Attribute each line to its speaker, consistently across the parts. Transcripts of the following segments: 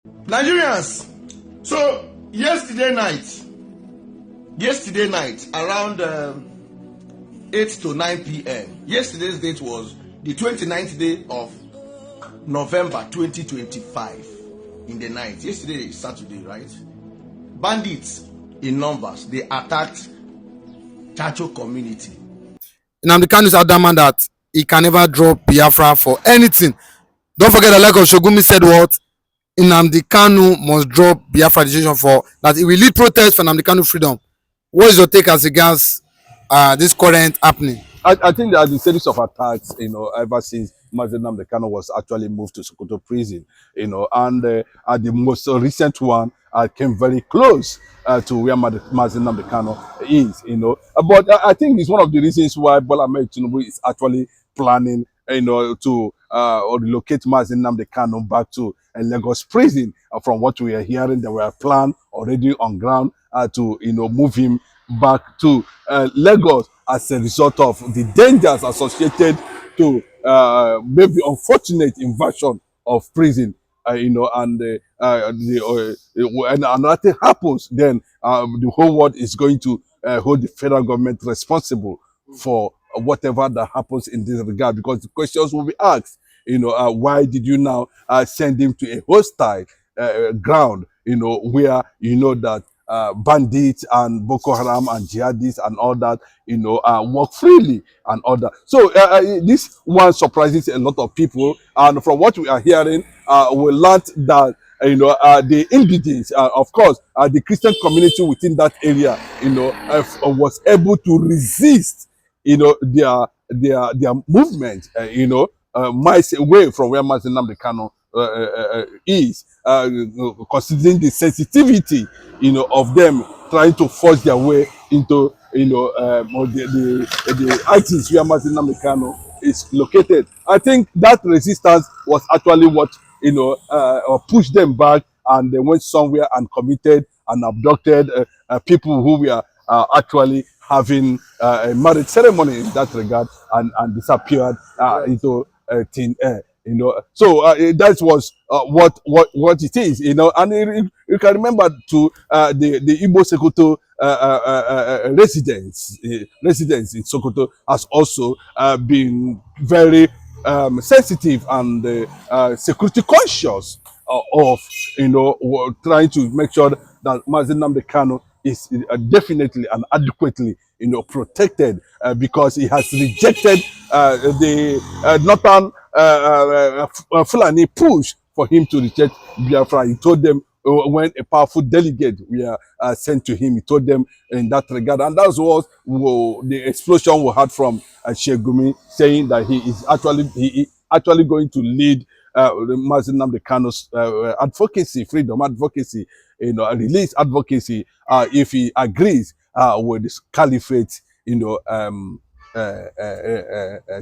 Speaker 1: Nigerians, so yesterday night around 8 to 9 p.m. Yesterday's date was the 29th day of November 2025 in the night. Yesterday is Saturday, right? Bandits in numbers, they attacked Chacho community.
Speaker 2: Nnamdi Kanu is adamant that he can never drop Biafra for anything. Don't forget that like Shogumi said what? Nnamdi Kanu must drop Biafra decision for that he will lead protest for Nnamdi Kanu freedom. What is your take as regards this current happening?
Speaker 3: I think there are a series of attacks, ever since Nnamdi Kanu was actually moved to Sokoto prison, and the most recent one came very close to where Nnamdi Kanu is, But I think it's one of the reasons why Bola Ahmed Tinubu is actually planning, to relocate Nnamdi Kanu back to Lagos prison. From what we are hearing, there were plans already on ground to, move him back to Lagos as a result of the dangers associated to maybe unfortunate invasion of prison, and when another thing happens, then the whole world is going to hold the federal government responsible for whatever that happens in this regard, because the questions will be asked, why did you now send him to a hostile ground, where that bandits and Boko Haram and jihadists and all that, work freely and all that. So this one surprises a lot of people. And from what we are hearing, we learned that the indigents, of course, the Christian community within that area, was able to resist, their movement, miles away from where Nnamdi Kanu is, considering the sensitivity, of them trying to force their way into, the axis where Nnamdi Kanu is located. I think that resistance was actually what, pushed them back, and they went somewhere and committed and abducted people who were actually having a marriage ceremony in that regard, and disappeared into thin air. So that was what it is, and you can remember to the Igbo Sokoto residents in Sokoto has also been very sensitive and security conscious of trying to make sure that Nnamdi Kanu is definitely and adequately protected, because he has rejected the northern Fulani push for him to reject Biafra. He told them when a powerful delegate were sent to him, he told them in that regard, and that was the explosion we had from Shegumi, saying that he is actually going to lead Nnamdi Kanu's advocacy, freedom advocacy, release advocacy, if he agrees with this caliphate,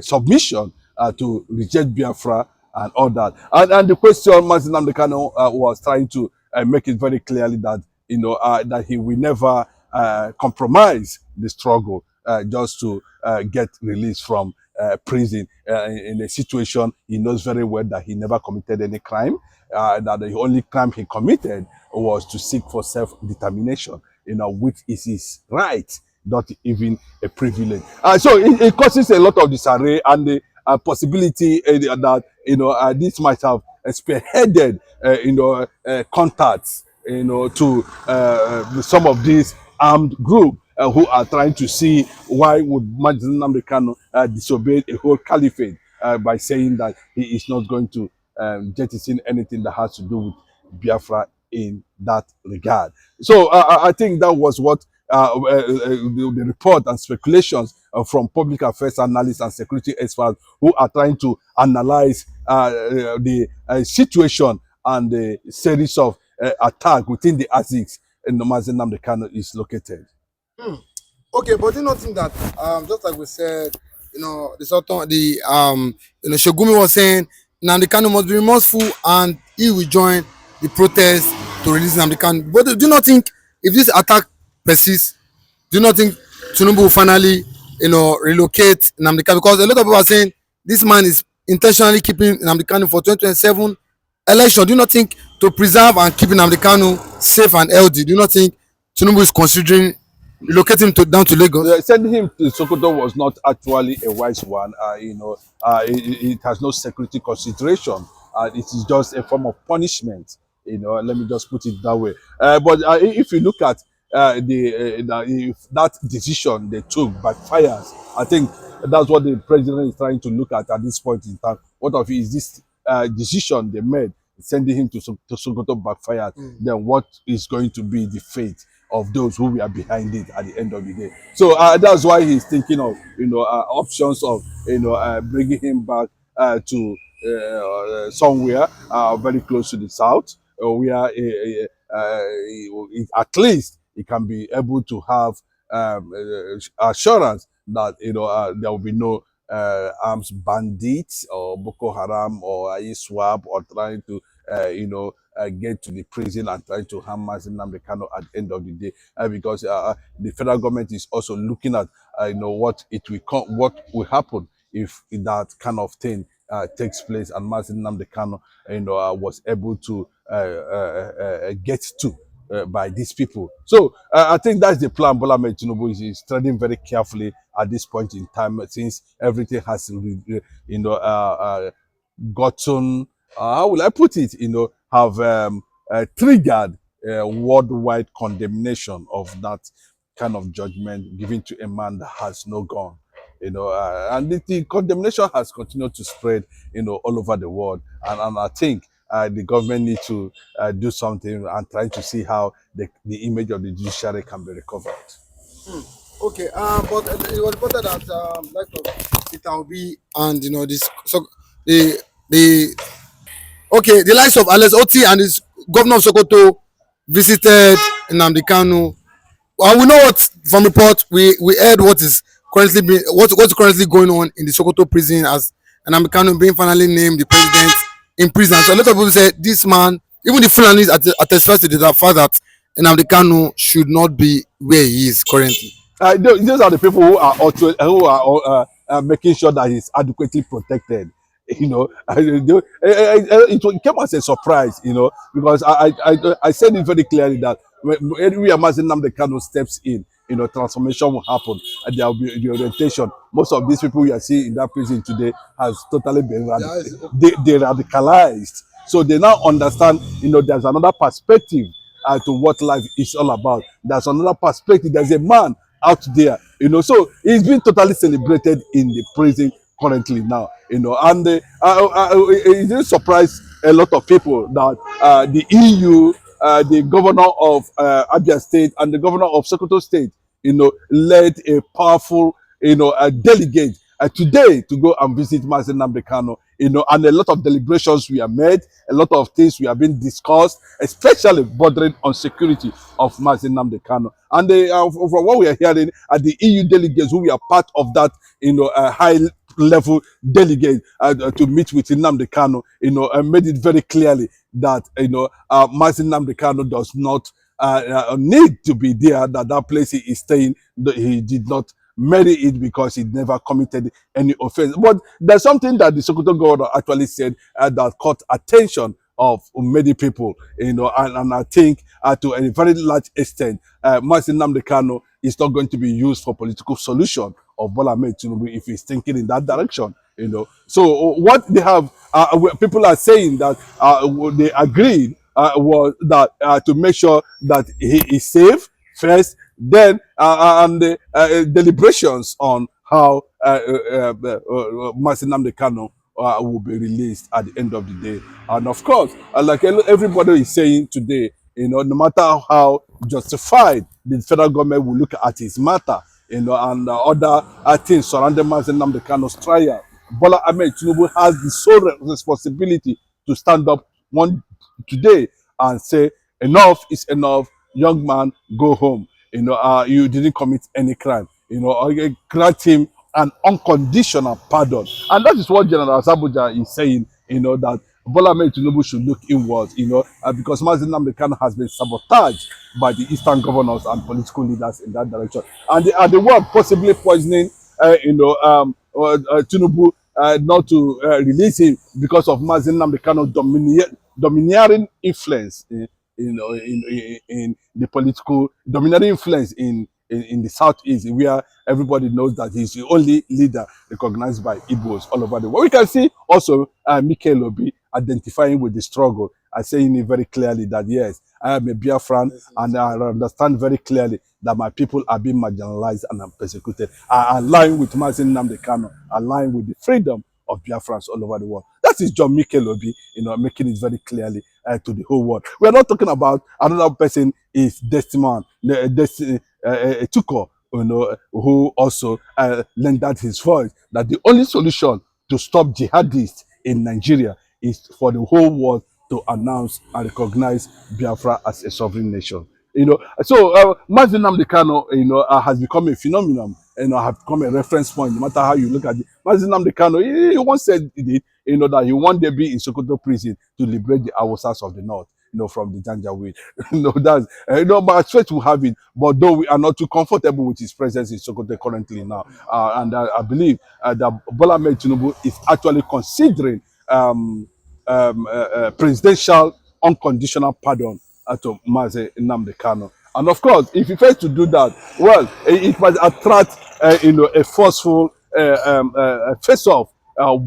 Speaker 3: submission to reject Biafra and all that. And the question Nnamdi Kanu was trying to make it very clearly that that he will never compromise the struggle just to get released from prison, in a situation he knows very well that he never committed any crime, that the only crime he committed was to seek for self-determination, which is his right, not even a privilege. So it causes a lot of disarray, and the possibility that this might have spearheaded contacts to some of these armed groups who are trying to see why would Nnamdi Kanu disobey a whole caliphate by saying that he is not going to jettison anything that has to do with Biafra in that regard. So I think that was what the report and speculations from public affairs analysts and security experts who are trying to analyze the situation and the series of attack within the ASICs in the Nnamdi Kanu is located.
Speaker 2: Okay, but do you not think that just like we said, Shogumi was saying Nnamdi Kanu must be remorseful and he will join the protest to release Nnamdi Kanu. But do you not think if this attack persists, do you not think Tinubu will finally, relocate Nnamdi Kanu? Because a lot of people are saying this man is intentionally keeping Nnamdi Kanu for 2027 election. Do you not think to preserve and keep Nnamdi Kanu safe and healthy, do you not think Tinubu is considering relocating him down to Lagos?
Speaker 3: Sending him to Sokoto was not actually a wise one. It has no security consideration. It is just a form of punishment. Let me just put it that way. But if you look at if that decision they took backfires, I think that's what the president is trying to look at this point in time. What of is this decision they made, sending him to Sokoto backfired? Then what is going to be the fate of those who were behind it at the end of the day? So that's why he's thinking of options of bringing him back to somewhere very close to the south, where at least he can be able to have assurance that there will be no arms bandits or Boko Haram or ISWAP or trying to get to the prison and try to harm Nnamdi Kanu at the end of the day, because the federal government is also looking at what will happen if that kind of thing takes place and Nnamdi Kanu was able to get to by these people. So I think that's the plan. Bola Ahmed Tinubu is treading very carefully at this point in time, since everything has gotten how will I put it, have triggered worldwide condemnation of that kind of judgment given to a man that has no gun. And the condemnation has continued to spread, all over the world. And I think the government needs to do something and try to see how the image of the judiciary can be recovered.
Speaker 2: Okay, but it was reported that like Peter Obi and this the okay, the likes of Alex Otti and his governor of Sokoto visited Nnamdi Kanu. And we know what from report we heard what is currently what's currently going on in the Sokoto prison, as Nnamdi Kanu being finally named the president in prison. So a lot of people say this man, even the Finaly's attest to the fact that Nnamdi Kanu should not be where he is currently.
Speaker 3: Those are the people who are also making sure that he's adequately protected. It came as a surprise, because I said it very clearly that when we imagine Nnamdi Kanu steps in, transformation will happen, and there will be the orientation. Most of these people we are seeing in that prison today has totally been they radicalized. So they now understand, there's another perspective to what life is all about. There's another perspective. There's a man out there, so he's been totally celebrated in the prison currently now, and it didn't surprise a lot of people that the EU, the governor of Abia State and the governor of Sokoto State, led a powerful, a delegate today to go and visit Nnamdi Kanu, and a lot of deliberations were made, a lot of things were being discussed, especially bordering on security of Nnamdi Kanu. And from what we are hearing, the EU delegates who were part of that, high level delegate to meet with Nnamdi Kanu, made it very clearly that Nnamdi Kanu does not need to be there, that place he is staying, he did not marry it because he never committed any offense. But there's something that the Sokoto governor actually said that caught attention of many people, and I think to a very large extent, Nnamdi Kanu is not going to be used for political solution of Bola Ahmed Tinubu if he's thinking in that direction. So what they have, people are saying that they agreed was that to make sure that he is safe first, then and the deliberations on how Nnamdi Kanu will be released at the end of the day. And of course, like everybody is saying today, no matter how justified the federal government will look at his matter, and other things surrounding Nnamdi Kanu's trial, Bola Ahmed Tinubu has the sole responsibility to stand up one today and say, enough is enough, young man, go home. You didn't commit any crime. Grant him an unconditional pardon. And that is what General Asabuja is saying, that Bola Ahmed Tinubu should look inwards, because Nnamdi Kanu has been sabotaged by the Eastern governors and political leaders in that direction. And the word possibly poisoning, Tinubu not to release him because of Nnamdi Kanu domineering influence in the political domineering influence in the southeast, where everybody knows that he's the only leader recognized by Igbos all over the world. We can see also Mikel Obi identifying with the struggle and saying it very clearly that yes, I am a Biafran and I understand very clearly that my people are being marginalized and persecuted. I align with Mazi Nnamdi Kanu, align with the freedom of Biafrans all over the world. That is John Mikel Obi, making it very clearly to the whole world. We are not talking about another person is Destiman, Tuko, who also lent out his voice that the only solution to stop jihadists in Nigeria is for the whole world to announce and recognize Biafra as a sovereign nation. So Mazi Nnamdi Kanu, has become a phenomenon, have become a reference point, no matter how you look at it. Mazi Nnamdi Kanu, he once said it, that he one day be in Sokoto prison to liberate the Awusas of the north, from the Janjaweed. That's, but I expect to have it, but though we are not too comfortable with his presence in Sokoto currently now. And I believe that Bola Ahmed Tinubu is actually considering presidential unconditional pardon to Mazi Nnamdi Kanu. And of course, if he fails to do that, well, it might attract, a forceful face-off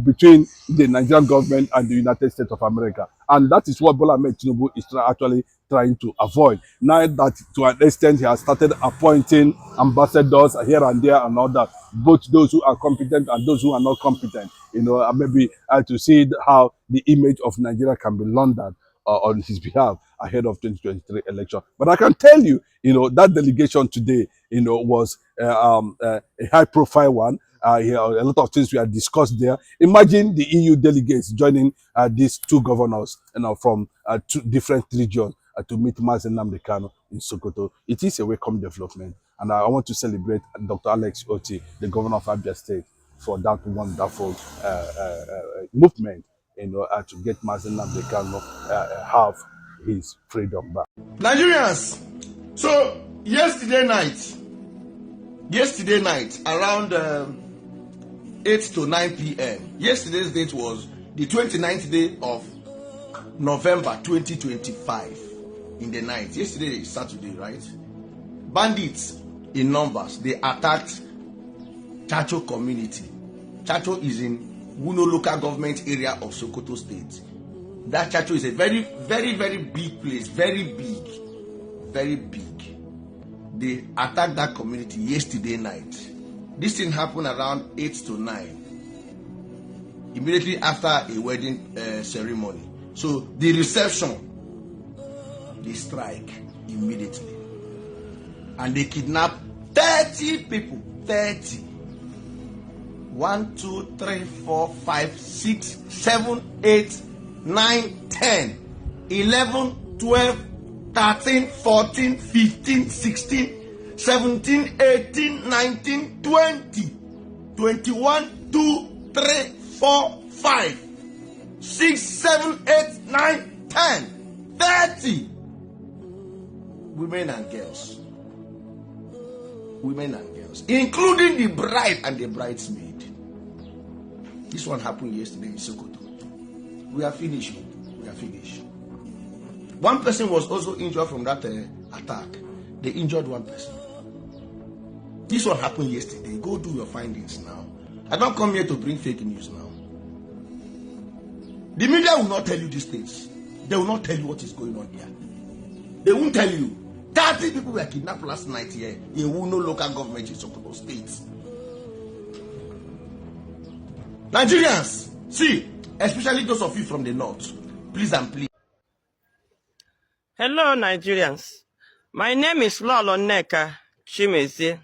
Speaker 3: between the Nigerian government and the United States of America. And that is what Bola Ahmed Tinubu is actually trying to avoid. Now that to an extent he has started appointing ambassadors here and there and all that, both those who are competent and those who are not competent, maybe to see how the image of Nigeria can be laundered on his behalf ahead of 2023 election. But I can tell you, that delegation today, was a high-profile one. A lot of things were discussed there. Imagine the EU delegates joining these two governors, from two different regions to meet Mazi Nnamdi Kanu in Sokoto. It is a welcome development, and I want to celebrate Dr. Alex Otti, the governor of Abia State, for that wonderful movement, to get Mazi Nnamdi Kanu have his freedom back.
Speaker 1: Nigerians, so yesterday night around 8 to 9 p.m. Yesterday's date was the 29th day of November 2025 in the night. Yesterday is Saturday, right? Bandits in numbers, they attacked Chacho community. Chacho is in Wuno local government area of Sokoto state. That Chacho is a very, very, very big place. Very big. Very big. They attacked that community yesterday night. This thing happened around 8 to 9. Immediately after a wedding ceremony. So the reception, they strike immediately. And they kidnap 30 people. 30. 1, 2, 3, 4, 5, 6, 7, 8, 9, 10, 11, 12, 13, 14, 15, 16, 17, 18, 19, 20, 21, 2, 3, 4, 5, 6, 7, 8, 9, 10, 30 women and girls. Women and girls, including the bride and the bridesmaid. This one happened yesterday in Sokoto. We are finished. We are finished. One person was also injured from that attack. They injured one person. This one happened yesterday. Go do your findings now. I don't come here to bring fake news now. The media will not tell you these things. They will not tell you what is going on here. They won't tell you. 30 people were kidnapped last night here in Wuno local government in Sokoto state. Nigerians, see, especially those of you from the north, please and please.
Speaker 4: Hello, Nigerians. My name is Lolo Neka Chimezi.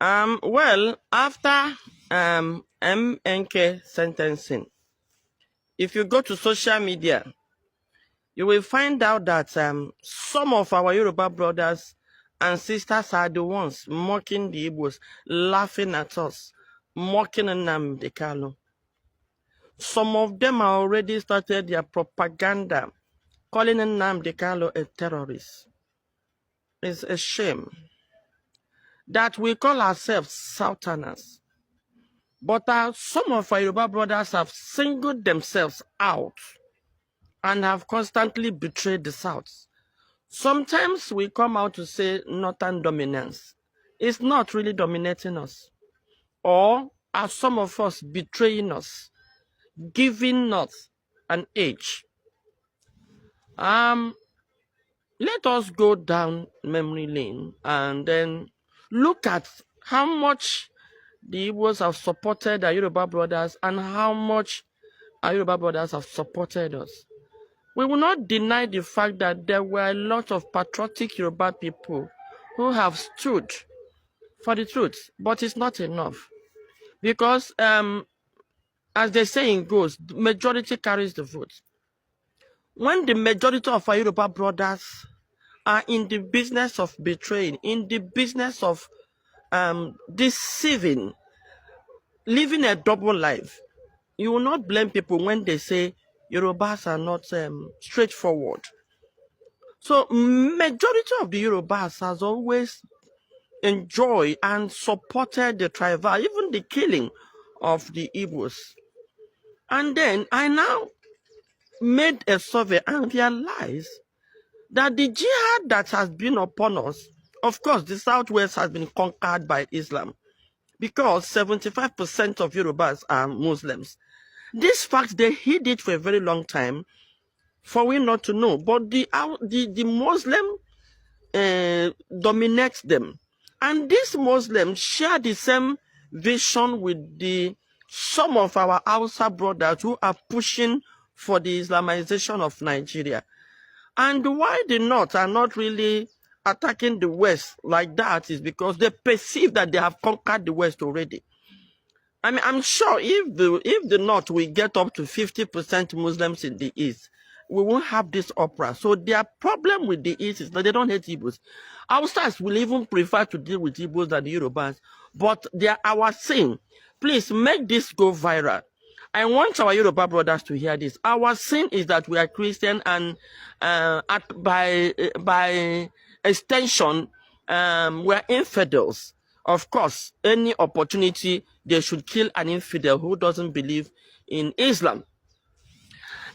Speaker 4: Well, after MNK sentencing, if you go to social media, you will find out that some of our Yoruba brothers and sisters are the ones mocking the Igbos, laughing at us, mocking Nnamdi Kanu. Some of them have already started their propaganda, calling Nnamdi Kanu a terrorist. It's a shame that we call ourselves Southerners. But some of our Yoruba brothers have singled themselves out and have constantly betrayed the South. Sometimes we come out to say Northern dominance. It's not really dominating us. Or are some of us betraying us, giving us an edge? Let us go down memory lane and then look at how much the Igbos have supported our Yoruba brothers and how much our Yoruba brothers have supported us. We will not deny the fact that there were a lot of patriotic Yoruba people who have stood for the truth, but it's not enough. Because, as the saying goes, the majority carries the vote. When the majority of our Yoruba brothers are in the business of betraying, in the business of deceiving, living a double life, you will not blame people when they say Yorubas are not straightforward. So majority of the Yorubas has always enjoyed and supported the tribal, even the killing of the Igbos. And then I now made a survey and realized that the jihad that has been upon us, of course, the Southwest has been conquered by Islam because 75% of Yorubas are Muslims. This fact, they hid it for a very long time for we not to know. But the Muslim dominates them. And these Muslims share the same vision with some of our Hausa brothers who are pushing for the Islamization of Nigeria. And why the North are not really attacking the West like that is because they perceive that they have conquered the West already. I mean, I'm sure if the North will get up to 50% Muslims in the East, we won't have this opera. So their problem with the East is that they don't hate Igbos. Hausas will even prefer to deal with Igbos than the Yorubas. But they are our sin. Please make this go viral. I want our Yoruba brothers to hear this. Our sin is that we are Christian and by extension, we're infidels. Of course, any opportunity, they should kill an infidel who doesn't believe in Islam.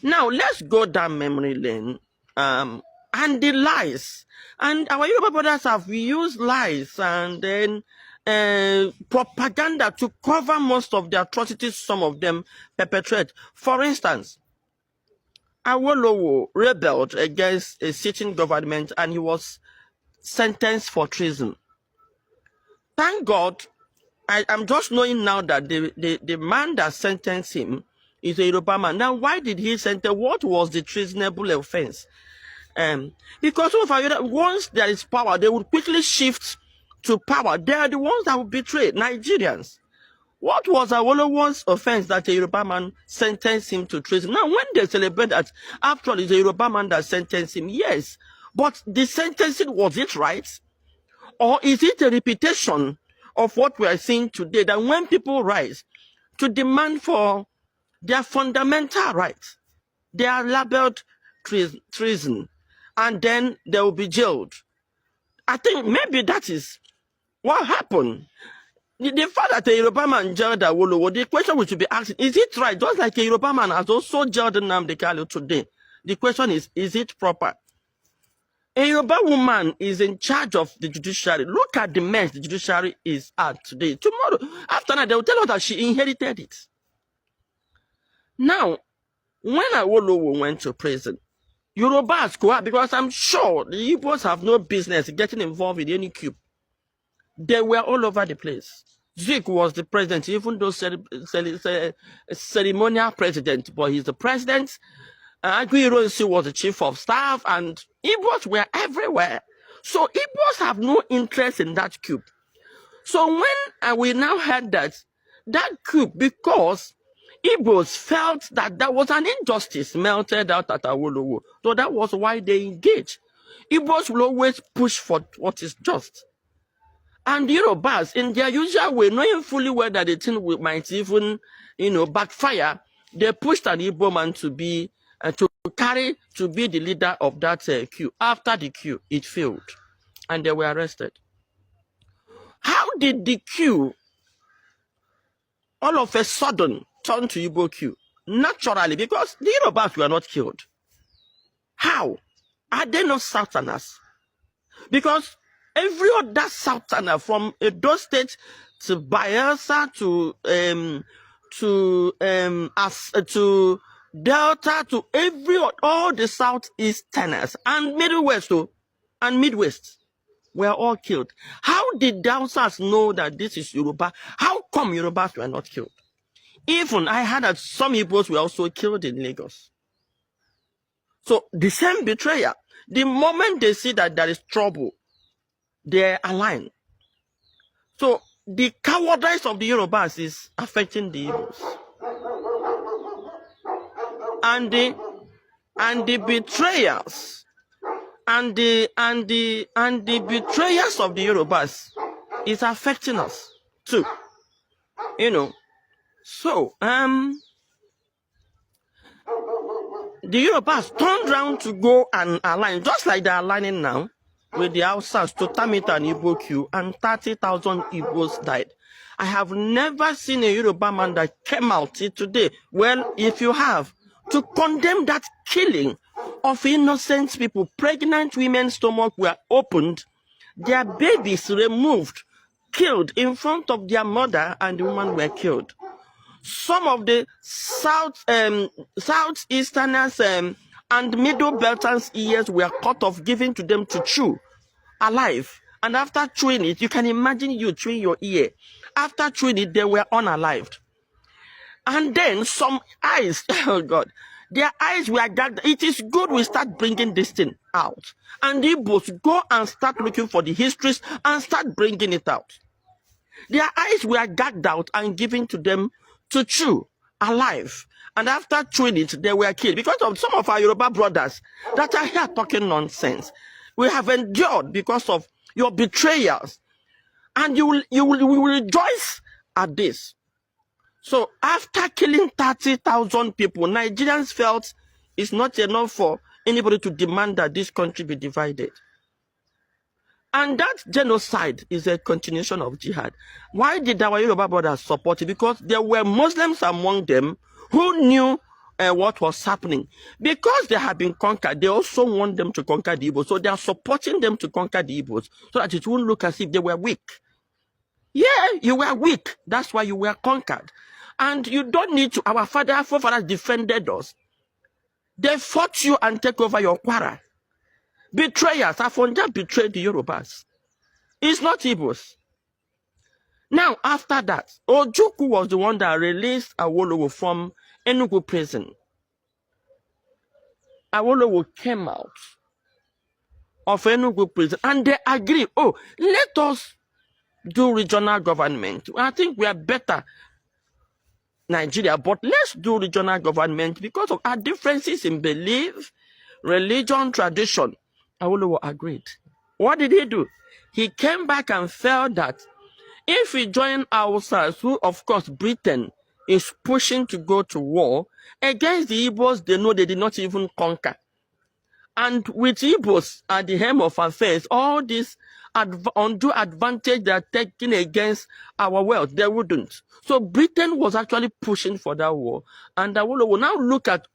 Speaker 4: Now, let's go down memory lane and the lies. And our Yoruba brothers have used lies and then propaganda to cover most of the atrocities some of them perpetrate. For instance, Awolowo rebelled against a sitting government and he was sentenced for treason. Thank God, I'm just knowing now that the man that sentenced him is a Yoruba man. Now, why did he sentence? What was the treasonable offense? Because once there is power, they would quickly shift to power. They are the ones that will betray Nigerians. What was Awolowo's offense that a Yoruba man sentenced him to treason? Now, when they celebrate that, after all, it's a Yoruba man that sentenced him, yes. But the sentencing, was it right? Or is it a repetition of what we are seeing today, that when people rise to demand for their fundamental rights, they are labeled treason, and then they will be jailed? I think maybe that is what happened. The fact that a Yoruba man jailed Awolowo, the question we should be asking, is it right? Just like a Yoruba man has also jailed Nnamdi Kanu today. The question is it proper? A Yoruba woman is in charge of the judiciary. Look at the mess the judiciary is at today. Tomorrow, after that, they will tell us that she inherited it. Now, when Awolowo went to prison, Yorubas, because I'm sure the Igbos have no business getting involved in any coup. They were all over the place. Zik was the president, even though ceremonial president, but he's the president. Aguiyi was the chief of staff, and Igbos were everywhere. So Igbos have no interest in that coup. So when we now had that coup, because Igbos felt that there was an injustice melted out at Awolowo, so that was why they engaged. Igbos will always push for what is just. And Yorubas, in their usual way, knowing fully well that the thing might even, backfire, they pushed an Igbo man to be to be the leader of that coup. After the coup, it failed, and they were arrested. How did the coup all of a sudden turn to Igbo coup? Naturally, because the Yorubas were not killed. How? Are they not Southerners? Because every other Southerner from Edo State to Bayelsa to Delta to all the Southeasterners and Midwest were all killed. How did the Hausas know that this is Yoruba? How come Yorubas were not killed? Even I heard that some Igbos were also killed in Lagos. So the same betrayal. The moment they see that there is trouble, they align. So the cowardice of the Yorubas is affecting the Igbos. And the betrayers and the betrayers of the Yorubas is affecting us too. So the Yorubas turned around to go and align, just like they're aligning now with the Hausas to terminate an Igbo queue, and 30,000 Igbos died. I have never seen a Yoruba man that came out today, well, if you have, to condemn that killing of innocent people. Pregnant women's stomachs were opened, their babies removed, killed in front of their mother, and the women were killed. Some of the Southeasterners and Middle Belters' ears were cut off, given to them to chew alive. And after chewing it, you can imagine you chewing your ear. After chewing it, they were unalived. And then some eyes, oh God, their eyes were gagged. It is good we start bringing this thing out. And the Igbos go and start looking for the histories and start bringing it out. Their eyes were gagged out and given to them to chew alive. And after chewing it, they were killed. Because of some of our Yoruba brothers that are here talking nonsense. We have endured because of your betrayals. And you will rejoice at this. So after killing 30,000 people, Nigerians felt it's not enough for anybody to demand that this country be divided. And that genocide is a continuation of jihad. Why did our Yoruba brothers support it? Because there were Muslims among them who knew what was happening. Because they have been conquered, they also want them to conquer the Igbos. So they are supporting them to conquer the Igbos so that it won't look as if they were weak. Yeah, you were weak. That's why you were conquered. And you don't need to. Our forefathers defended us. They fought you and take over your quarter. Betrayers, Afonja betrayed the Yorubas. It's not Igbos. Now, after that, Ojukwu was the one that released Awolowo from Enugu prison. Awolowo came out of Enugu prison and they agreed, oh, let us do regional government. I think we are better Nigeria, but let's do regional government because of our differences in belief, religion, tradition. Awolowo agreed. What did he do? He came back and felt that if we join ourselves, who of course Britain is pushing to go to war against the Igbos, they know they did not even conquer. And with Igbos at the helm of affairs, all this undue advantage they are taking against our wealth, they wouldn't. So Britain was actually pushing for that war. And Awolowo will now look at,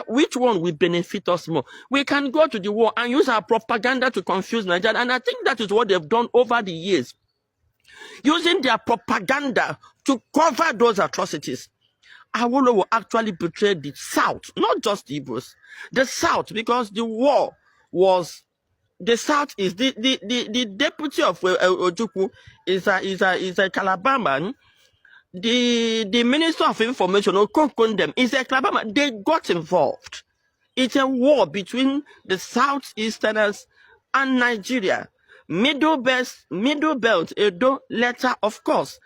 Speaker 4: which one will benefit us more? We can go to the war and use our propaganda to confuse Nigeria. And I think that is what they've done over the years. Using their propaganda to cover those atrocities. Awolowo actually betrayed the South, not just the Igbos. The South, because the war was, the South is, the deputy of Ojukwu is a Calabar man. The Minister of Information, Okokondem, is a Calabar man. They got involved. It's a war between the Southeasterners and Nigeria. Middle Belt, Edo, later, of course.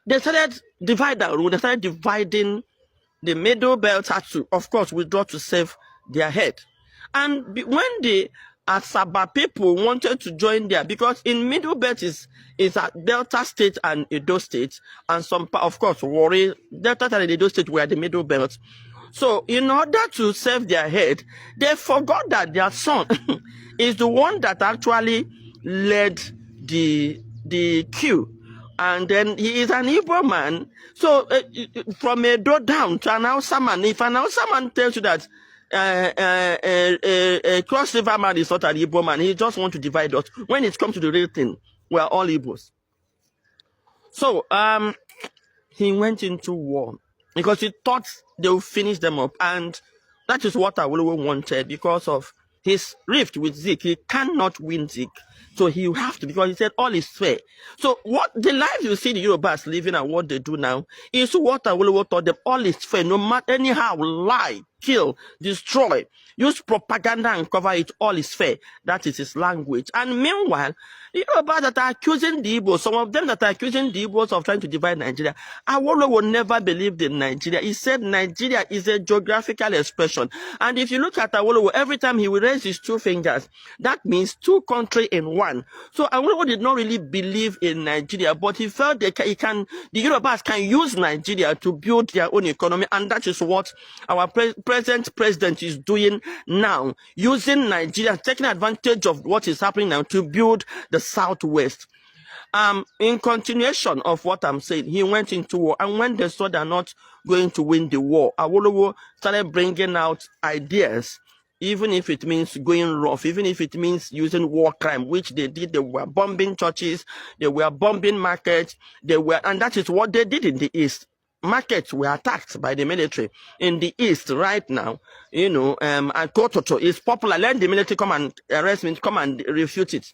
Speaker 4: They started dividing the Middle Belt had to, of course, withdraw to save their head. And when the Asaba people wanted to join there, because in Middle Belt is a Delta State and Edo State, and some, of course, Warri, Delta and Edo State were the Middle Belt. So in order to save their head, they forgot that their son is the one that actually led the queue. And then he is an Igbo man. So from Edo down to an Hausa man, if an Hausa man tells you that Cross River man is not an Igbo man. He just wants to divide us. When it comes to the real thing, we are all Igbos. So he went into war because he thought they would finish them up, and that is what Awolowo wanted because of his rift with Zeke. He cannot win Zeke, so he will have to, because he said all is fair. So what the life you see the Yorubas living and what they do now is what Awolowo taught them. All is fair, no matter anyhow, lie, kill, destroy, use propaganda and cover it. All is fair. That is his language. And meanwhile, the Yorubas that are accusing the Igbos, some of them that are accusing the Igbos of trying to divide Nigeria, Awolowo never believed in Nigeria. He said Nigeria is a geographical expression. And if you look at Awolowo, every time he will raise his two fingers, that means two countries in one. So Awolowo did not really believe in Nigeria, but he felt that the Yorubas can use Nigeria to build their own economy, and that is what our present president is doing now, using Nigeria, taking advantage of what is happening now to build the Southwest. In continuation of what I'm saying, he went into war, and when they saw they're not going to win the war, Awolowo started bringing out ideas, even if it means going rough, even if it means using war crime, which they did. They were bombing churches, they were bombing markets, and that is what they did in the East. Markets were attacked by the military in the East right now, and Sokoto is popular. Let the military come and arrest me, come and refute it.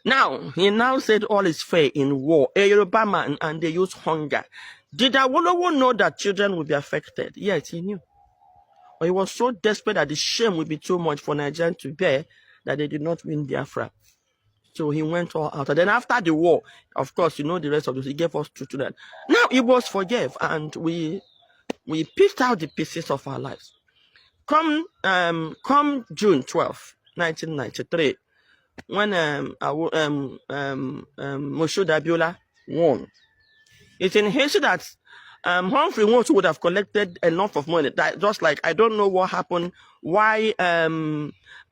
Speaker 4: Now, he now said all is fair in war. A Yoruba man, and they use hunger. Did Awolowo know that children would be affected? Yes, he knew. But he was so desperate that the shame would be too much for Nigerians to bear that they did not win Biafra. So he went all out. And then after the war, of course, you know the rest of this, he gave us two children. Now, Igbos forgave, and we picked out the pieces of our lives. Come June 12, 1993, when Moshood Abiola won, it's in history that Humphrey Woods would have collected enough of money. That just like, I don't know what happened, why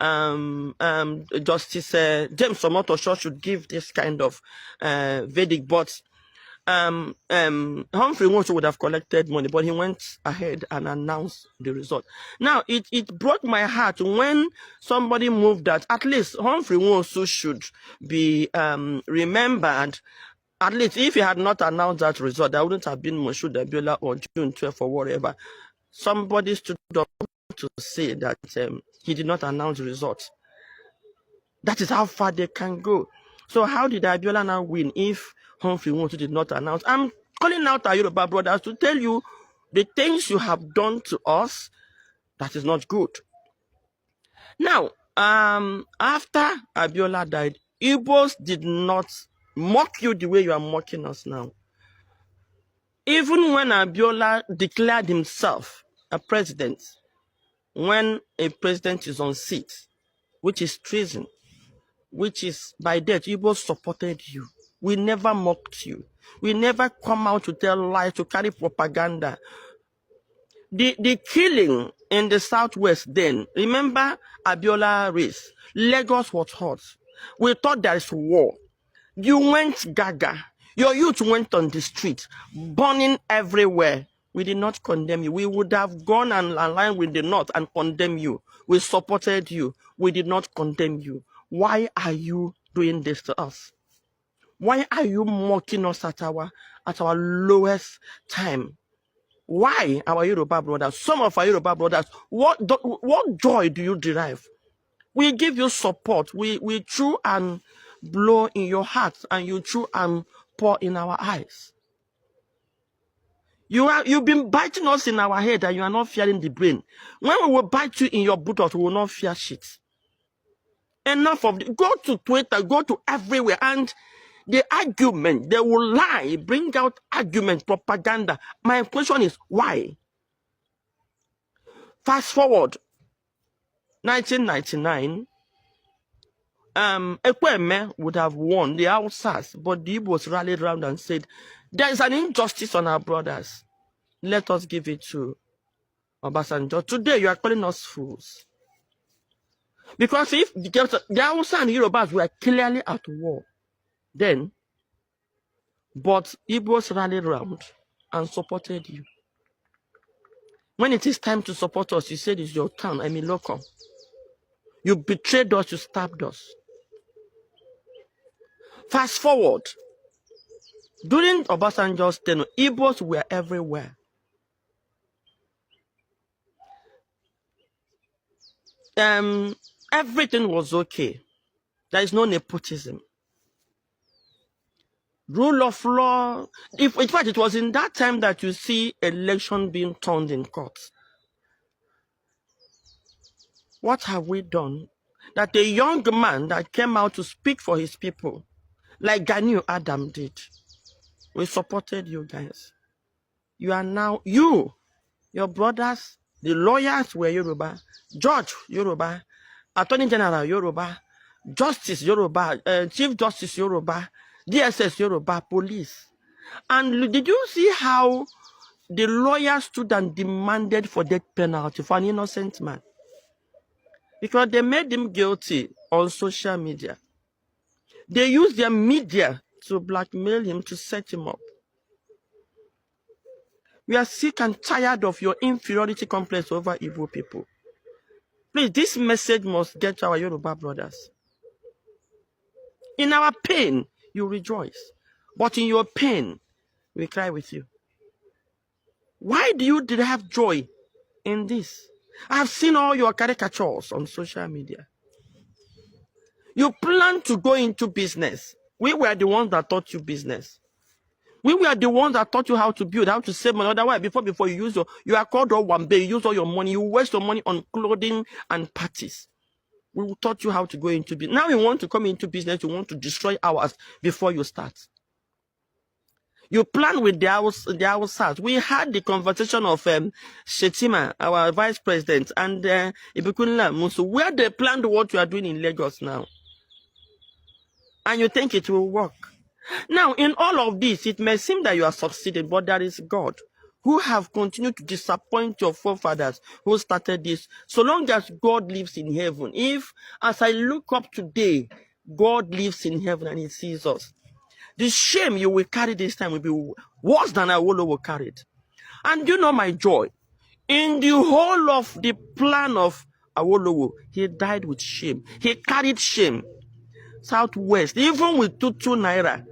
Speaker 4: Justice James Sokoto should give this kind of verdict, but Humphrey Woods would have collected money, but he went ahead and announced the result. Now, it broke my heart when somebody moved that at least Humphrey Woods should be remembered. At least if he had not announced that result, there wouldn't have been Moshood Abiola on June 12th or whatever. Somebody stood up to say that he did not announce the results. That is how far they can go. So how did Abiola now win if Humphrey Woods did not announce? I'm calling out our Yoruba brothers to tell you the things you have done to us, that is not good. Now, after Abiola died, Igbos did not mock you the way you are mocking us now. Even when Abiola declared himself a president, when a president is on seat, which is treason, which is by death, Igbos supported you. We never mocked you. We never come out to tell lies, to carry propaganda. The killing in the Southwest then, remember Abiola race, Lagos was hot. We thought there is war. You went gaga. Your youth went on the street, burning everywhere. We did not condemn you. We would have gone and aligned with the North and condemned you. We supported you. We did not condemn you. Why are you doing this to us? Why are you mocking us at our lowest time? Why, our Yoruba brothers, some of our Yoruba brothers, what joy do you derive? We give you support. We chew and blow in your hearts, and you chew and pour in our eyes. You've been biting us in our head, and you are not fearing the brain. When we will bite you in your buttocks, we will not fear shit. Enough of it. Go to Twitter, go to everywhere, and the argument, they will lie, bring out argument, propaganda. My question is, why? Fast forward, 1999, Ekweme would have won the Hausas, but the Igbos rallied around and said, there is an injustice on our brothers. Let us give it to Obasanjo. Today, you are calling us fools. Because if the Hausa and Yorubas were clearly at war then, but Igbos rallied around and supported you. When it is time to support us, you said it's your town, I mean local. You betrayed us, you stabbed us. Fast forward. During Obasanjo's tenure, Igbos were everywhere. Everything was okay. There is no nepotism. Rule of law. In fact, it was in that time that you see election being turned in court. What have we done? That a young man that came out to speak for his people, like Kanu Adam did, we supported you guys. You are now, your brothers, the lawyers were Yoruba, Judge Yoruba, Attorney General Yoruba, Justice Yoruba, Chief Justice Yoruba, DSS Yoruba, police. And did you see how the lawyers stood and demanded for death penalty for an innocent man? Because they made him guilty on social media. They used their media to blackmail him, to set him up. We are sick and tired of your inferiority complex over Igbo people. Please, this message must get to our Yoruba brothers. In our pain, you rejoice. But in your pain, we cry with you. Why do you derive joy in this? I have seen all your caricatures on social media. You plan to go into business. We were the ones that taught you business. We were the ones that taught you how to build, how to save money. Otherwise, before you use you are called all one day, you use all your money, you waste your money on clothing and parties. We taught you how to go into business. Now you want to come into business, you want to destroy ours before you start. You plan with the outside. We had the conversation of Shetima, our vice president, and Ibikunla Musu, where they planned what you are doing in Lagos now. And you think it will work. Now, in all of this, it may seem that you are succeeding, but there is God who have continued to disappoint your forefathers who started this. So long as God lives in heaven, if, as I look up today, God lives in heaven and he sees us, the shame you will carry this time will be worse than Awolowo carried. And you know my joy? In the whole of the plan of Awolowo, he died with shame. He carried shame. Southwest, even with 2 naira.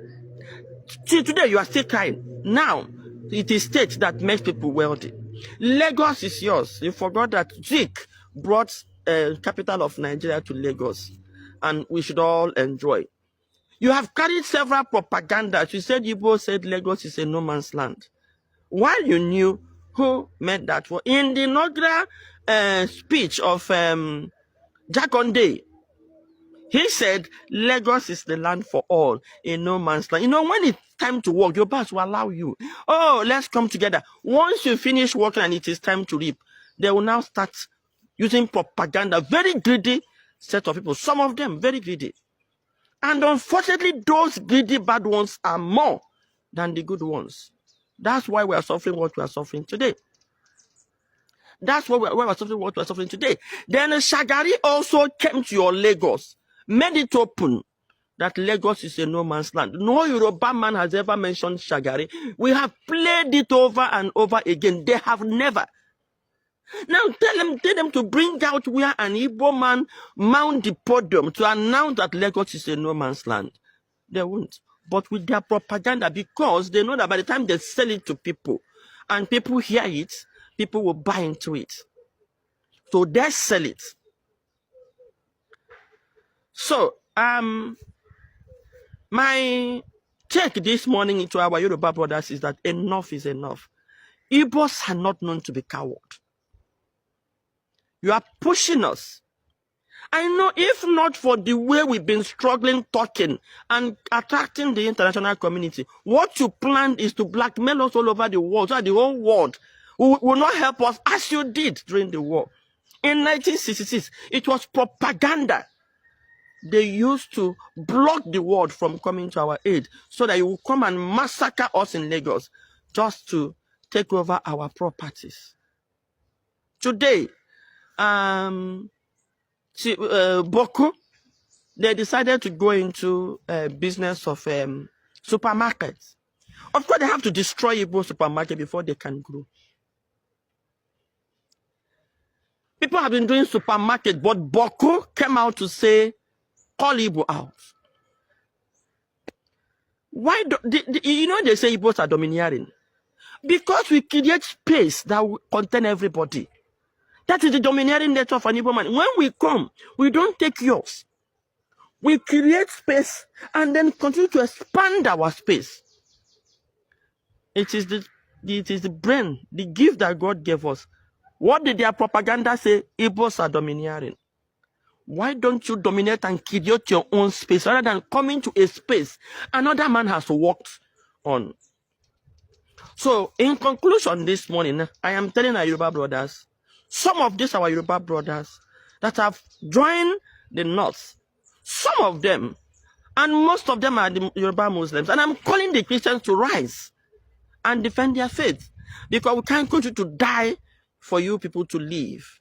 Speaker 4: See, today you are still crying. Now, it is state that makes people wealthy. Lagos is yours. You forgot that Zik brought capital of Nigeria to Lagos. And we should all enjoy. You have carried several propagandas. You said Igbo said Lagos is a no man's land. While you knew who made that, in the inaugural speech of Jakonde, he said Lagos is the land for all, a no man's land. You know, when it's time to work, your boss will allow you. Oh, let's come together. Once you finish working and it is time to reap, they will now start using propaganda. Very greedy set of people. Some of them very greedy. And unfortunately, those greedy bad ones are more than the good ones. That's why we are suffering what we are suffering today. That's why we are suffering what we are suffering today. Then Shagari also came to your Lagos, made it open that Lagos is a no man's land. No Yoruba man has ever mentioned Shagari. We have played it over and over again. They have never. Now tell them to bring out where an Igbo man mount the podium to announce that Lagos is a no man's land. They won't. But with their propaganda, because they know that by the time they sell it to people and people hear it, people will buy into it. So they sell it. So, my take this morning into our Yoruba brothers is that enough is enough. Igbos are not known to be coward. You are pushing us. I know if not for the way we've been struggling, talking, and attracting the international community, what you planned is to blackmail us all over the world, so that the whole world will not help us as you did during the war. In 1966, it was propaganda. They used to block the world from coming to our aid so that you will come and massacre us in Lagos just to take over our properties. Today, Boko, they decided to go into business of supermarkets. Of course, they have to destroy Igbo supermarket before they can grow. People have been doing supermarket, but Boko came out to say, call Igbo out. Why do you know they say Igbos are domineering? Because we create space that will contain everybody. That is the domineering nature of an Igbo man. When we come, we don't take yours. We create space and then continue to expand our space. It is the brain, the gift that God gave us. What did their propaganda say? Igbos are domineering. Why don't you dominate and create your own space rather than coming to a space another man has worked on? So, in conclusion this morning, I am telling our Yoruba brothers, some of these our Yoruba brothers that have joined the North, some of them, and most of them are the Yoruba Muslims, and I'm calling the Christians to rise and defend their faith, because we can't continue to die for you people to live.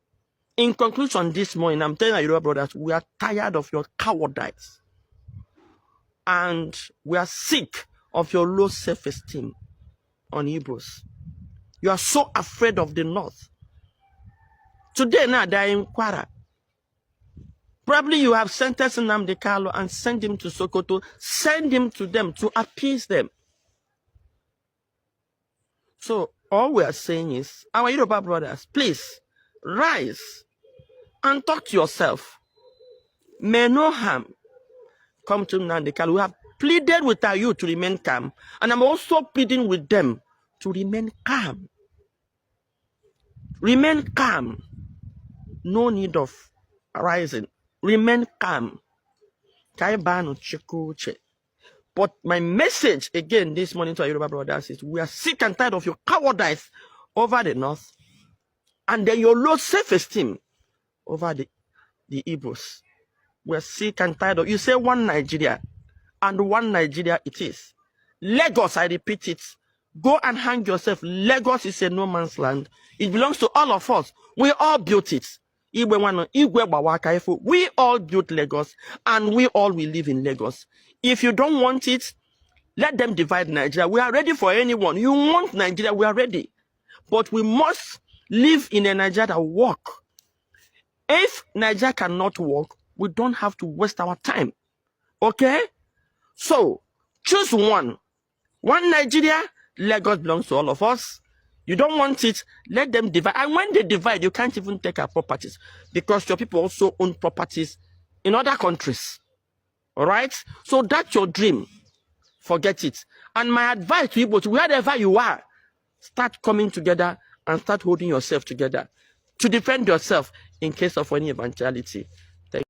Speaker 4: In conclusion this morning, I'm telling our Yoruba brothers, we are tired of your cowardice, and we are sick of your low self-esteem on Igbos. You are so afraid of the North. Today now they are in Kwara. Probably you have sentenced Nnamdi Kanu and sent him to Sokoto. Send him to them to appease them. So all we are saying is, our Yoruba brothers, please rise and talk to yourself. May no harm come to Nnamdi Kanu. We have pleaded with our youth to remain calm, and I'm also pleading with them to remain calm. Remain calm. No need of rising. Remain calm. But my message again this morning to our Yoruba brothers is, we are sick and tired of your cowardice over the North, and then your low self-esteem over the Igbos. We are sick and tired of, you say one Nigeria, and one Nigeria it is. Lagos, I repeat it. Go and hang yourself. Lagos is a no man's land. It belongs to all of us. We all built it. We all built Lagos, and we all will live in Lagos. If you don't want it, let them divide Nigeria. We are ready for anyone. You want Nigeria, we are ready. But we must live in a Nigeria that work. If Nigeria cannot work, we don't have to waste our time. Okay? So, choose one. One Nigeria, Lagos belongs to all of us. You don't want it, let them divide. And when they divide, you can't even take our properties, because your people also own properties in other countries. All right? So that's your dream. Forget it. And my advice to you, wherever you are, start coming together and start holding yourself together to defend yourself in case of any eventuality.